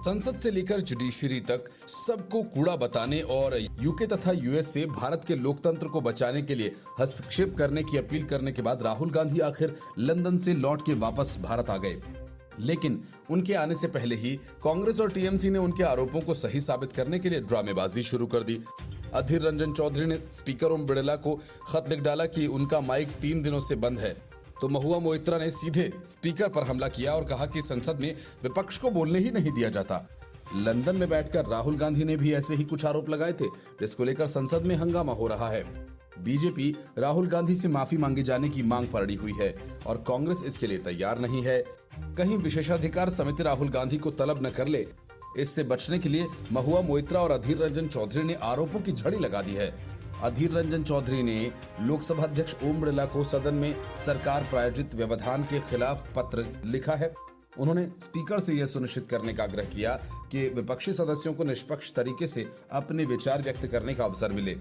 संसद से लेकर जुडिशरी तक सबको कूड़ा बताने और यूके तथा यूएस से भारत के लोकतंत्र को बचाने के लिए हस्तक्षेप करने की अपील करने के बाद राहुल गांधी आखिर लंदन से लौट के वापस भारत आ गए। लेकिन उनके आने से पहले ही कांग्रेस और टीएमसी ने उनके आरोपों को सही साबित करने के लिए ड्रामेबाजी शुरू कर दी। अधीर रंजन चौधरी ने स्पीकर ओम बिड़ला को खत लिख डाला कि उनका माइक 3 दिनों से बंद है, तो महुआ मोइत्रा ने सीधे स्पीकर पर हमला किया और कहा कि संसद में विपक्ष को बोलने ही नहीं दिया जाता। लंदन में बैठकर राहुल गांधी ने भी ऐसे ही कुछ आरोप लगाए थे, जिसको लेकर संसद में हंगामा हो रहा है। बीजेपी राहुल गांधी से माफी मांगे जाने की मांग पर अड़ी हुई है और कांग्रेस इसके लिए तैयार नहीं है। कहीं विशेषाधिकार समिति राहुल गांधी को तलब न कर ले, इससे बचने के लिए महुआ मोइत्रा और अधीर रंजन चौधरी ने आरोपों की झड़ी लगा दी है। अधीर रंजन चौधरी ने लोकसभा अध्यक्ष ओम बिड़ला को सदन में सरकार प्रायोजित व्यवधान के खिलाफ पत्र लिखा है। उन्होंने स्पीकर से यह सुनिश्चित करने का आग्रह किया कि विपक्षी सदस्यों को निष्पक्ष तरीके से अपने विचार व्यक्त करने का अवसर मिले।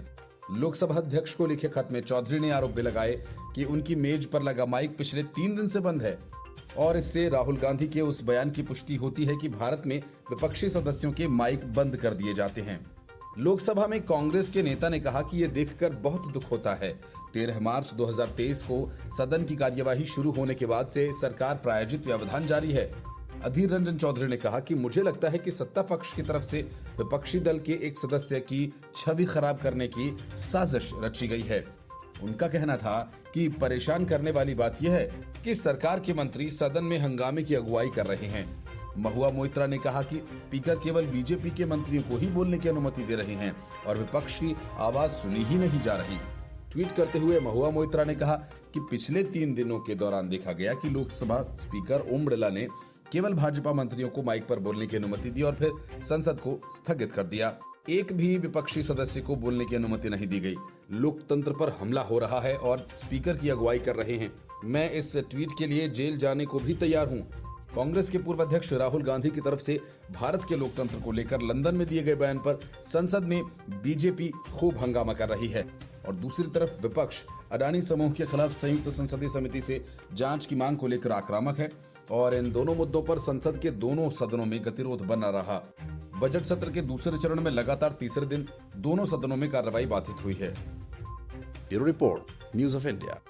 लोकसभा अध्यक्ष को लिखे खत में चौधरी ने आरोप भी लगाए कि उनकी मेज पर लगा माइक पिछले 3 दिन से बंद है और इससे राहुल गांधी के उस बयान की पुष्टि होती है कि भारत में विपक्षी सदस्यों के माइक बंद कर दिए जाते हैं। लोकसभा में कांग्रेस के नेता ने कहा कि यह देखकर बहुत दुख होता है। 13 मार्च 2023 को सदन की कार्यवाही शुरू होने के बाद से सरकार प्रायोजित व्यवधान जारी है। अधीर रंजन चौधरी ने कहा कि मुझे लगता है कि सत्ता पक्ष की तरफ से विपक्षी दल के एक सदस्य की छवि खराब करने की साजिश रची गई है। उनका कहना था कि परेशान करने वाली बात यह है कि सरकार के मंत्री सदन में हंगामे की अगुवाई कर रहे हैं। महुआ मोइत्रा ने कहा कि स्पीकर केवल बीजेपी के मंत्रियों को ही बोलने की अनुमति दे रहे हैं और विपक्ष की आवाज सुनी ही नहीं जा रही। ट्वीट करते हुए महुआ मोइत्रा ने कहा कि पिछले 3 दिनों के दौरान देखा गया कि लोकसभा स्पीकर ओम बिड़ला ने केवल भाजपा मंत्रियों को माइक पर बोलने की अनुमति दी और फिर संसद को स्थगित कर दिया। एक भी विपक्षी सदस्य को बोलने की अनुमति नहीं दी गई। लोकतंत्र पर हमला हो रहा है और स्पीकर की अगुवाई कर रहे हैं। मैं इस ट्वीट के लिए जेल जाने को भी तैयार हूं। कांग्रेस के पूर्व अध्यक्ष राहुल गांधी की तरफ से भारत के लोकतंत्र को लेकर लंदन में दिए गए बयान पर संसद में बीजेपी खूब हंगामा कर रही है और दूसरी तरफ विपक्ष अडानी समूह के खिलाफ संयुक्त संसदीय समिति से जांच की मांग को लेकर आक्रामक है और इन दोनों मुद्दों पर संसद के दोनों सदनों में गतिरोध बना रहा। बजट सत्र के दूसरे चरण में लगातार तीसरे दिन दोनों सदनों में कार्रवाई बाधित हुई है। Bureau report, news of India.